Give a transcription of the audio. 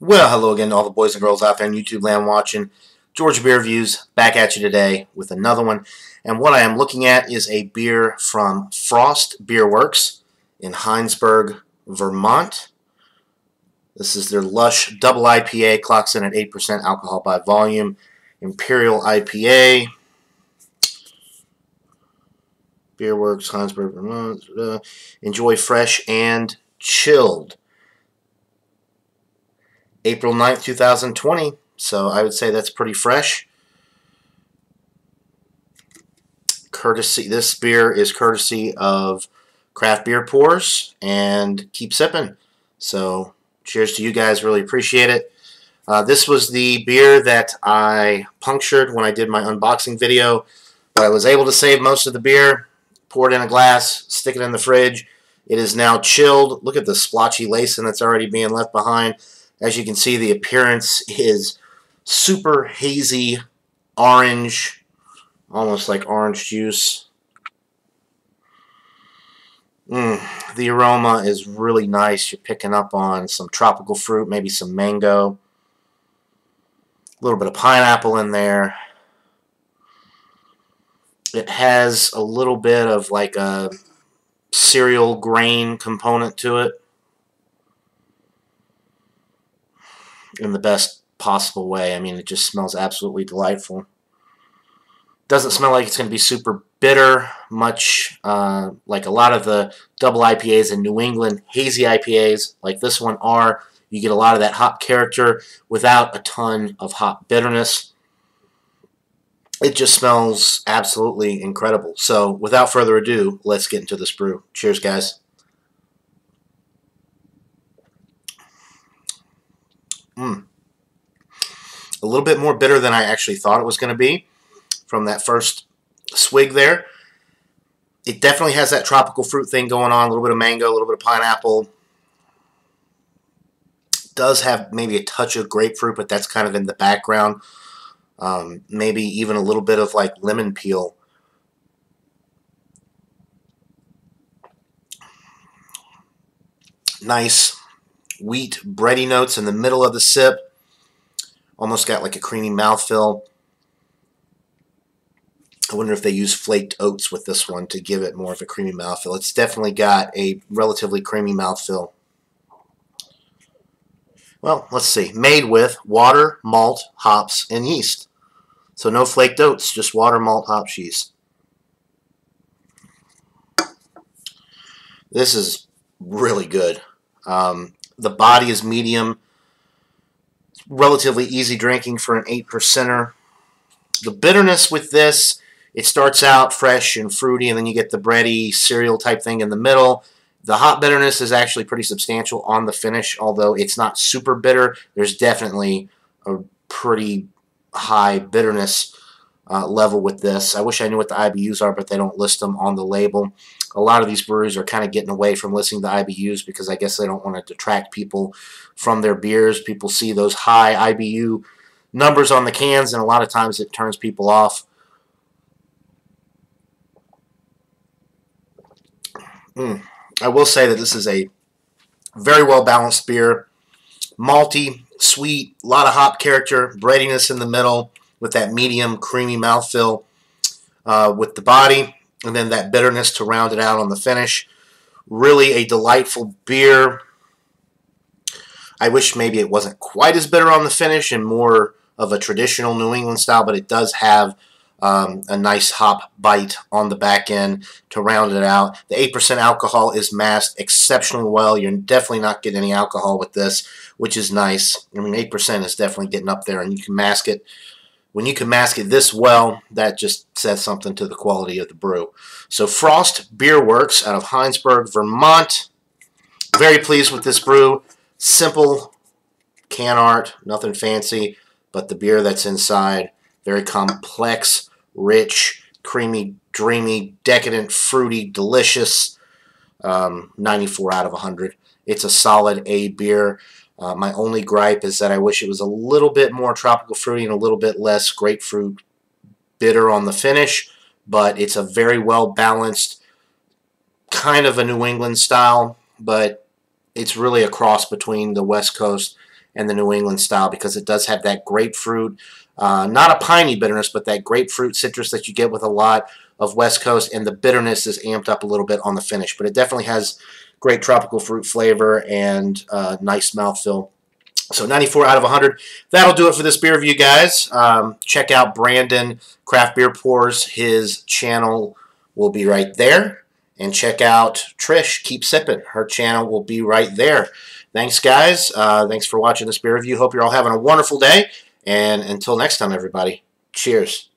Well, hello again to all the boys and girls out there in YouTube land watching. Georgia Beer Reviews back at you today with another one. And what I am looking at is a beer from Frost Beer Works in Hinesburg, Vermont. This is their Lush double IPA, clocks in at 8% alcohol by volume. Imperial IPA. Beer Works, Hinesburg, Vermont. Enjoy fresh and chilled. April 9th, 2020, so I would say that's pretty fresh. This beer is courtesy of Craft Beer Pours and Keep Sipping. So cheers to you guys, really appreciate it. This was the beer that I punctured when I did my unboxing video, but I was able to save most of the beer, pour it in a glass, stick it in the fridge. It is now chilled. Look at the splotchy lacing that's already being left behind. As you can see, the appearance is super hazy orange, almost like orange juice. The aroma is really nice. You're picking up on some tropical fruit, maybe some mango, a little bit of pineapple in there. It has a little bit of like a cereal grain component to it, in the best possible way. I mean, it just smells absolutely delightful. Doesn't smell like it's going to be super bitter, much like a lot of the double IPAs in New England, hazy IPAs like this one are. You get a lot of that hop character without a ton of hop bitterness. It just smells absolutely incredible. So without further ado, let's get into this brew. Cheers, guys. A little bit more bitter than I actually thought it was going to be from that first swig there. It definitely has that tropical fruit thing going on, a little bit of mango, a little bit of pineapple. It does have maybe a touch of grapefruit, but that's kind of in the background. Maybe even a little bit of like lemon peel. Nice wheat bready notes in the middle of the sip. Almost got like a creamy mouthfeel. I wonder if they use flaked oats with this one to give it more of a creamy mouthfeel. It's definitely got a relatively creamy mouthfeel. Well, let's see. Made with water, malt, hops, and yeast. So no flaked oats, just water, malt, hops, yeast. This is really good. The body is medium. Relatively easy drinking for an 8%er. The bitterness with this, it starts out fresh and fruity, and then you get the bready cereal type thing in the middle. The hop bitterness is actually pretty substantial on the finish, although it's not super bitter. There's definitely a pretty high bitterness level with this. I wish I knew what the IBUs are, but they don't list them on the label. A lot of these breweries are kind of getting away from listing the IBUs because I guess they don't want to detract people from their beers. People see those high IBU numbers on the cans, and a lot of times it turns people off. I will say that this is a very well-balanced beer. Malty, sweet, a lot of hop character, breadiness in the middle with that medium creamy mouthfeel with the body, and then that bitterness to round it out on the finish. Really a delightful beer. I wish maybe it wasn't quite as bitter on the finish and more of a traditional New England style, but it does have a nice hop bite on the back end to round it out. The 8% alcohol is masked exceptionally well. You're definitely not getting any alcohol with this, which is nice. I mean, 8% is definitely getting up there, and you can mask it. When you can mask it this well, that just says something to the quality of the brew. So Frost Beer Works out of Hinesburg, Vermont. Very pleased with this brew. Simple can art, nothing fancy, but the beer that's inside, very complex, rich, creamy, dreamy, decadent, fruity, delicious. 94 out of 100. It's a solid A beer. My only gripe is that I wish it was a little bit more tropical fruity and a little bit less grapefruit bitter on the finish, but it's a very well balanced, kind of a New England style, but it's really a cross between the West Coast and the New England style, because it does have that grapefruit, not a piney bitterness, but that grapefruit citrus that you get with a lot of West Coast, and the bitterness is amped up a little bit on the finish. But it definitely has great tropical fruit flavor and nice mouthfeel. So 94 out of 100. That'll do it for this beer review, guys. Check out Brandon Craft Beer Pours. His channel will be right there. And check out Trish, Keep Sippin'. Her channel will be right there. Thanks, guys. Thanks for watching this beer review. Hope you're all having a wonderful day. And until next time, everybody, cheers.